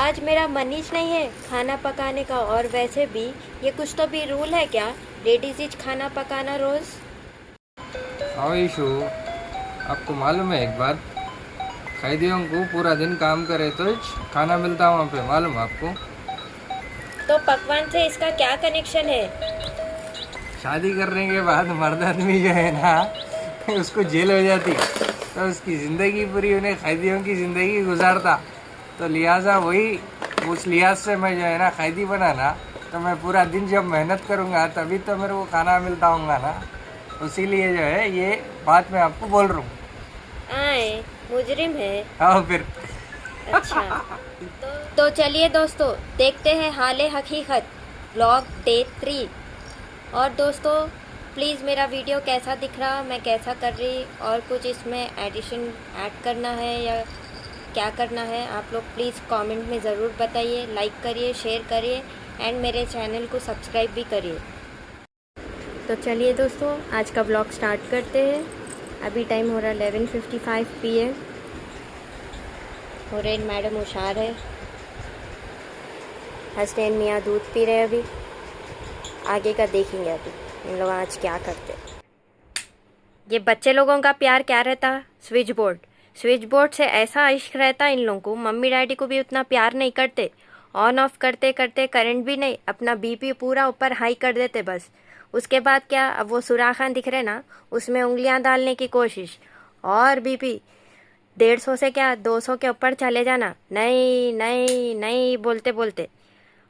आज मेरा मन ही नहीं है खाना पकाने का। और वैसे भी ये कुछ तो भी रूल है क्या, लेडीज इज खाना पकाना रोज? हाँ ईशु, आपको मालूम है एक बात, कैदियों को पूरा दिन काम करे तो खाना मिलता वहाँ पे, मालूम है आपको? तो पकवान से इसका क्या कनेक्शन है? शादी करने के बाद मर्द आदमी जो है ना उसको जेल हो जाती तो उसकी ज़िंदगी पूरी उन्हें कैदियों की ज़िंदगी गुजारता। तो लिहाजा वही उस लिहाज से मैं जो है ना कैदी बना ना, तो मैं पूरा दिन जब मेहनत करूँगा तभी तो मेरे को खाना मिलता होगा ना। इसीलिए जो है ये बात मैं आपको बोल रहा हूँ। आए मुजरिम है। हाँ फिर। अच्छा तो चलिए दोस्तों, देखते हैं हाले हकीकत ब्लॉग डे 3। और दोस्तों प्लीज़ मेरा वीडियो कैसा दिख रहा, मैं कैसा कर रही, और कुछ इसमें एडिशन ऐड करना है या क्या करना है, आप लोग प्लीज़ कमेंट में ज़रूर बताइए। लाइक करिए, शेयर करिए एंड मेरे चैनल को सब्सक्राइब भी करिए। तो चलिए दोस्तों, आज का ब्लॉग स्टार्ट करते हैं। अभी टाइम हो रहा 11:55 PM। हुरैन मैडम होशियार है, हसनैन मियाँ दूध पी रहे अभी। आगे का देखेंगे अभी इन लोग आज क्या करते। ये बच्चे लोगों का प्यार क्या रहता, स्विच बोर्ड से ऐसा इश्क रहता इन लोगों को। मम्मी डैडी को भी उतना प्यार नहीं करते, ऑन ऑफ करते करते करंट भी नहीं, अपना बीपी पूरा ऊपर हाई कर देते बस। उसके बाद क्या, अब वो सुराखान दिख रहे ना, उसमें उंगलियां डालने की कोशिश, और बीपी 150 से क्या 200 के ऊपर चले जाना, नहीं नहीं नहीं बोलते बोलते।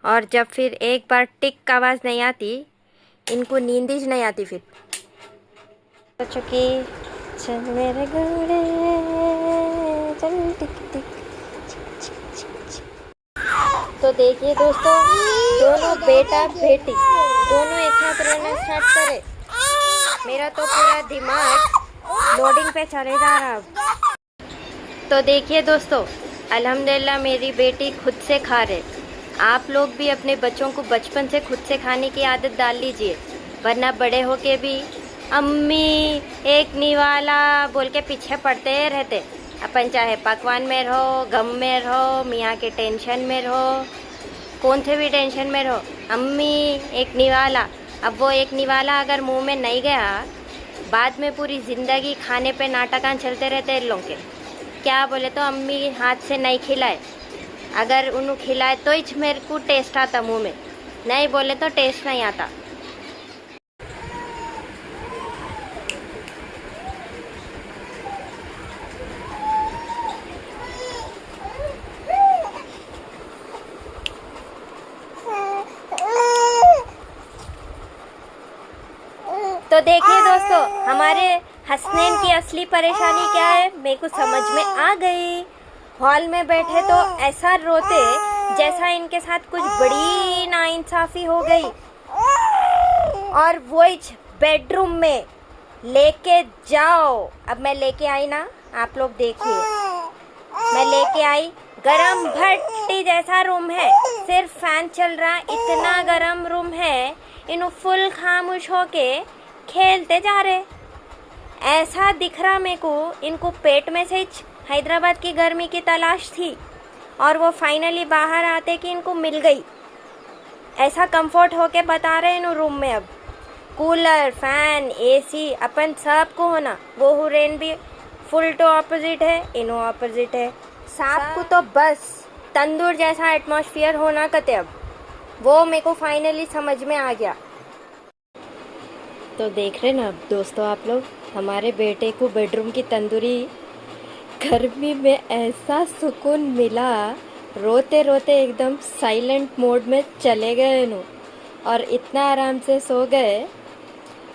और जब फिर एक बार टिक आवाज़ नहीं आती, इनको नींद ही नहीं आती। फिर चुकी चल मेरे घोड़े चल टिक टिक। तो देखिए दोस्तों, दोनों बेटा बेटी दोनों एक साथ रोना स्टार्ट करे। मेरा तो पूरा दिमाग लोडिंग पे चले जा रहा अब। तो देखिए दोस्तों, अल्हम्दुलिल्लाह मेरी बेटी खुद से खा रहे। आप लोग भी अपने बच्चों को बचपन से खुद से खाने की आदत डाल लीजिए, वरना बड़े होके भी अम्मी एक निवाला बोल के पीछे पड़ते रहते। अपन चाहे पकवान में रहो, गम में रहो, मियाँ के टेंशन में रहो, कौन से भी टेंशन में रहो, अम्मी एक निवाला। अब वो एक निवाला अगर मुंह में नहीं गया, बाद में पूरी ज़िंदगी खाने पे नाटकान चलते रहते हैं लोगों के। क्या बोले तो अम्मी हाथ से नहीं खिलाए, अगर उन्हें खिलाए तो ही मेरे को टेस्ट आता मुंह में, नहीं बोले तो टेस्ट नहीं आता। तो देखिए दोस्तों, हमारे हसनैन की असली परेशानी क्या है मेरे को समझ में आ गई। हॉल में बैठे तो ऐसा रोते जैसा इनके साथ कुछ बड़ी नाइंसाफी हो गई, और वो बेडरूम में लेके जाओ। अब मैं लेके आई ना, आप लोग देखिए, मैं लेके आई। गरम भट्टी जैसा रूम है, सिर्फ फैन चल रहा, इतना गरम रूम है। इन्हों फुल खामोश होके खेलते जा रहे। ऐसा दिख रहा मेरे को इनको पेट में से हैदराबाद की गर्मी की तलाश थी, और वो फाइनली बाहर आते कि इनको मिल गई। ऐसा कंफर्ट होके बता रहे हैं रूम में। अब कूलर, फैन, एसी अपन सबको होना। वो हुरैन भी फुल टू ऑपोजिट है, इनो ऑपोजिट है। सांप को तो बस तंदूर जैसा एटमॉस्फेयर होना कते। अब वो मेरे को फाइनली समझ में आ गया। तो देख रहे ना अब दोस्तों आप लोग, हमारे बेटे को बेडरूम की तंदूरी गर्मी में ऐसा सुकून मिला, रोते रोते एकदम साइलेंट मोड में चले गए नो, और इतना आराम से सो गए।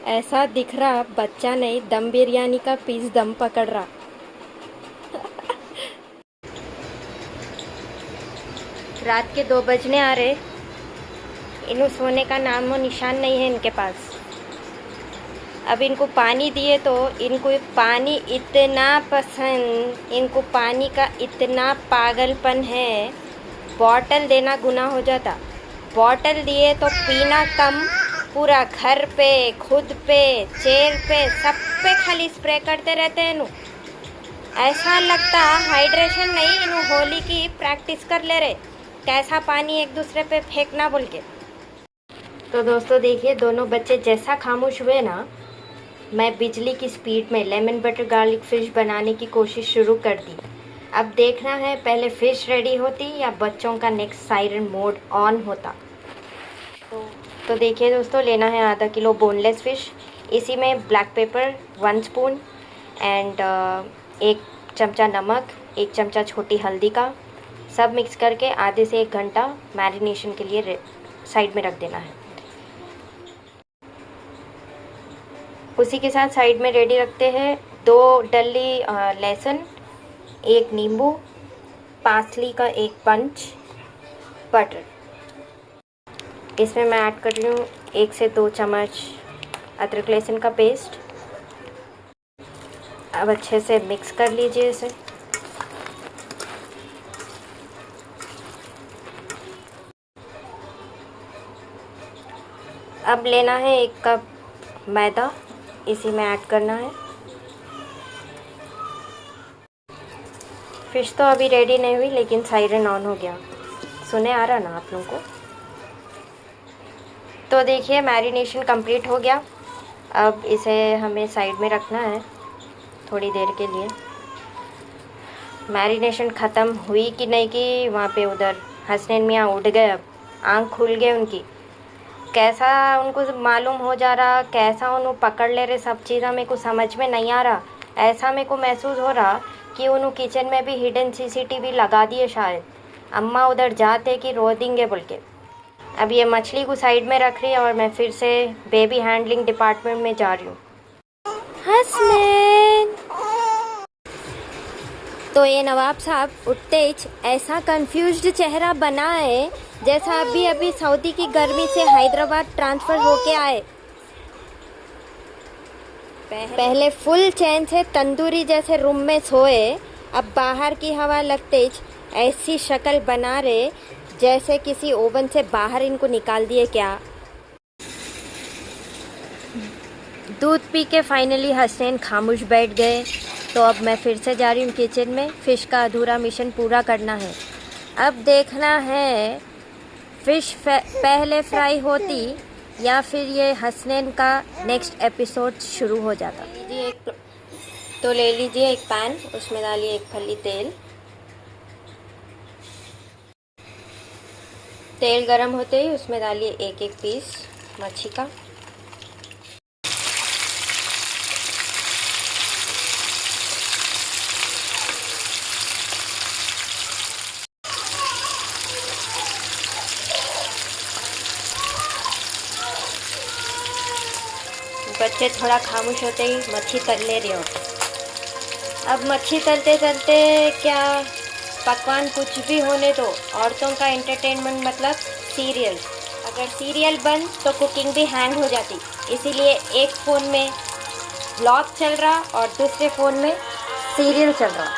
ऐसा दिख रहा बच्चा नहीं, दम बिरयानी का पीस दम पकड़ रहा। रात के 2 बजने आ रहे, इन्हों सोने का नामो निशान नहीं है इनके पास। अब इनको पानी दिए तो इनको पानी इतना पसंद, इनको पानी का इतना पागलपन है, बॉटल देना गुनाह हो जाता। बॉटल दिए तो पीना कम, पूरा घर पे, खुद पे, चेयर पे, सब पे खाली स्प्रे करते रहते हैं इन्हों। ऐसा लगता हाइड्रेशन नहीं, इन्हों होली की प्रैक्टिस कर ले रहे। कैसा पानी एक दूसरे पे फेंकना बोल के। तो दोस्तों देखिए, दोनों बच्चे जैसा खामोश हुए ना, मैं बिजली की स्पीड में लेमन बटर गार्लिक फ़िश बनाने की कोशिश शुरू कर दी। अब देखना है पहले फ़िश रेडी होती या बच्चों का नेक्स्ट सायरन मोड ऑन होता। तो देखिए दोस्तों, लेना है आधा किलो बोनलेस फ़िश। इसी में ब्लैक पेपर 1 स्पून एंड 1 चमचा नमक, 1 चमचा छोटी हल्दी का, सब मिक्स करके आधे से 1 घंटा मैरिनेशन के लिए साइड में रख देना है। उसी के साथ साइड में रेडी रखते हैं 2 डली लहसुन, 1 नींबू, पार्सली का 1 पंच, बटर। इसमें मैं ऐड कर रही हूँ 1 से 2 चम्मच अदरक लहसुन का पेस्ट। अब अच्छे से मिक्स कर लीजिए इसे। अब लेना है 1 कप मैदा, इसी में ऐड करना है। फ़िश तो अभी रेडी नहीं हुई, लेकिन सायरन ऑन हो गया। सुने आ रहा ना आप लोगों को? तो देखिए मैरिनेशन कंप्लीट हो गया। अब इसे हमें साइड में रखना है थोड़ी देर के लिए। मैरिनेशन ख़त्म हुई कि नहीं कि वहाँ पे उधर हसनैन मियाँ उड़ गए। अब आँख खुल गए उनकी। कैसा उनको मालूम हो जा रहा, कैसा उन्हें पकड़ ले रहे, सब चीज़ें मेरे को समझ में नहीं आ रहा। ऐसा मेरे को महसूस हो रहा कि उन्होंने किचन में भी हिडन CCTV लगा दिए शायद। अम्मा उधर जाते कि रो देंगे बोल के। अब ये मछली को साइड में रख रही है और मैं फिर से बेबी हैंडलिंग डिपार्टमेंट में जा रही हूँ। हसनैन! तो ये नवाब साहब उठते ही ऐसा कंफ्यूज्ड चेहरा बनाए जैसा अभी अभी सऊदी की गर्मी से हैदराबाद ट्रांसफ़र होके आए। पहले फुल चैन से तंदूरी जैसे रूम में सोए, अब बाहर की हवा लगते ही ऐसी शक्ल बना रहे जैसे किसी ओवन से बाहर इनको निकाल दिए क्या। दूध पी के फाइनली हसनैन खामोश बैठ गए। तो अब मैं फिर से जा रही हूँ किचन में। फ़िश का अधूरा मिशन पूरा करना है। अब देखना है फ़िश पहले फ्राई होती या फिर ये हसनैन का नेक्स्ट एपिसोड शुरू हो जाता। तो ले लीजिए एक पैन, उसमें डालिए 1 फली तेल। तेल गरम होते ही उसमें डालिए 1-1 पीस मच्छी का। बच्चे थोड़ा खामोश होते ही मच्छी तल ले रहे होते। अब मच्छी तलते तलते क्या पकवान कुछ भी होने दो, औरतों का एंटरटेनमेंट मतलब सीरियल। अगर सीरियल बंद तो कुकिंग भी हैंग हो जाती। इसीलिए एक फ़ोन में व्लॉग चल रहा और दूसरे फ़ोन में सीरियल चल रहा।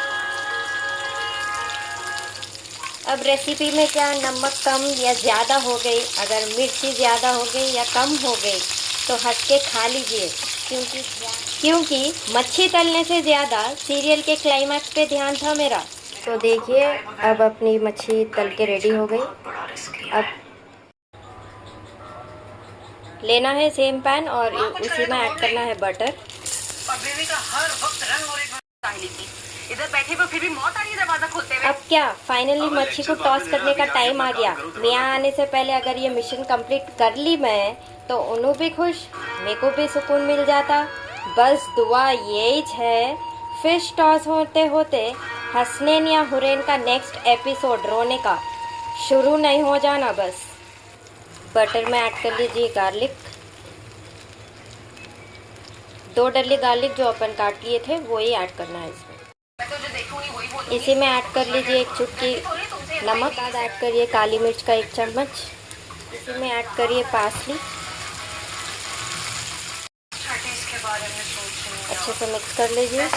अब रेसिपी में क्या नमक कम या ज़्यादा हो गई, अगर मिर्ची ज़्यादा हो गई या कम हो गई तो हंस के खा लीजिए, क्योंकि मच्छी तलने से ज़्यादा सीरियल के क्लाइमैक्स पे ध्यान था मेरा। तो देखिए अब अपनी मच्छी तल के रेडी हो गई। अब लेना है सेम पैन और उसी में ऐड करना है बटर। इधर बैठे हुए फिर भी मौत आ रही है दरवाजा खोलते हुए। अब क्या फाइनली मच्छी को टॉस करने का टाइम आ गया। मियाँ आने से पहले अगर ये मिशन कंप्लीट कर ली मैं तो उन्हें भी खुश, मेरे को भी सुकून मिल जाता। बस दुआ यही है फिश टॉस होते होते हसनैन या हुरैन का नेक्स्ट एपिसोड रोने का शुरू नहीं हो जाना। बस बटर में ऐड कर लीजिए गार्लिक, 2 डली गार्लिक जो अपन काट लिए थे वो ही ऐड करना है इसमें। इसी में ऐड कर लीजिए 1 चुटकी नमक, बाद ऐड करिए काली मिर्च का 1 चम्मच। इसी में ऐड करिए पार्सली। अच्छे से मिक्स कर लीजिए।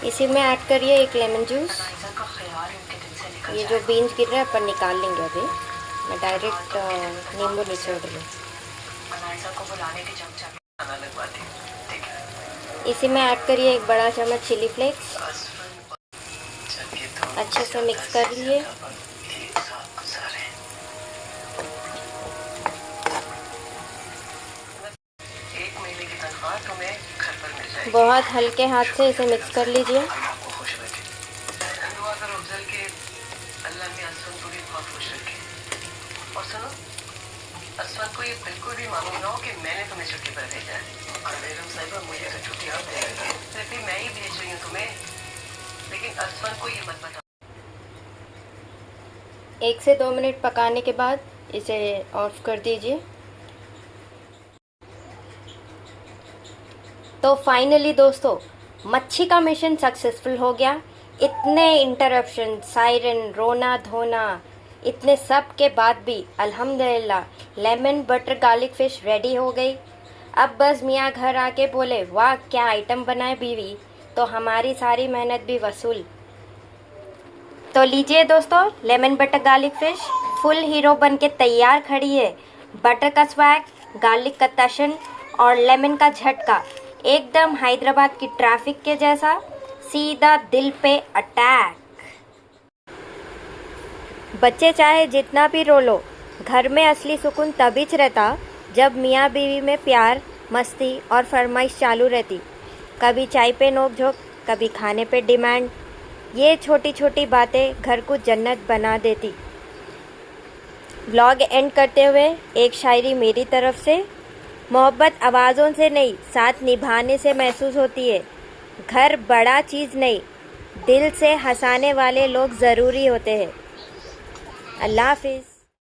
इसी में ऐड करिए 1 लेमन जूस। ये जो बीन्स गिर रहे हैं अपन निकाल लेंगे अभी, मैं डायरेक्ट नींबू निचोड़ रही हूँ। इसी में ऐड करिए 1 बड़ा चम्मच चिली फ्लेक्स। अच्छे से मिक्स कर लिए। बहुत हल्के हाथ से इसे मिक्स कर लीजिए। और सुनो, असफल को ये बिल्कुल भी मालूम ना हो कि मैंने तुम्हें छुट्टी पर भेजा है। और बेगम साहिबा, मुझे तो छुट्टी आप दे रही है, सिर्फ मैं ही भेज रही हूँ तुम्हें, लेकिन असफल को ये मत बताओ। 1 से 2 मिनट पकाने के बाद इसे ऑफ कर दीजिए। तो फाइनली दोस्तों, मच्छी का मिशन सक्सेसफुल हो गया। इतने इंटरप्शन, सायरन, रोना धोना, इतने सब के बाद भी अल्हम्दुलिल्लाह lemon butter garlic fish ready हो गई। अब बस मियाँ घर आके बोले, वाह क्या आइटम बनाए बीवी, तो हमारी सारी मेहनत भी वसूल। तो लीजिए दोस्तों, lemon butter garlic fish full hero बन के तैयार खड़ी है। बटर का स्वैग, गार्लिक का तशन और लेमन का झटका, एकदम हैदराबाद की ट्रैफिक के जैसा, सीधा दिल पे अटैक। बच्चे चाहे जितना भी रो लो, घर में असली सुकून तभी रहता जब मियाँ बीवी में प्यार, मस्ती और फरमाइश चालू रहती। कभी चाय पे नोक-झोंक, कभी खाने पे डिमांड। ये छोटी छोटी बातें घर को जन्नत बना देती। व्लॉग एंड करते हुए एक शायरी मेरी तरफ से, मोहब्बत आवाज़ों से नहीं, साथ निभाने से महसूस होती है। घर बड़ा चीज़ नहीं, दिल से हंसाने वाले लोग ज़रूरी होते हैं। अल्लाह हाफिज़।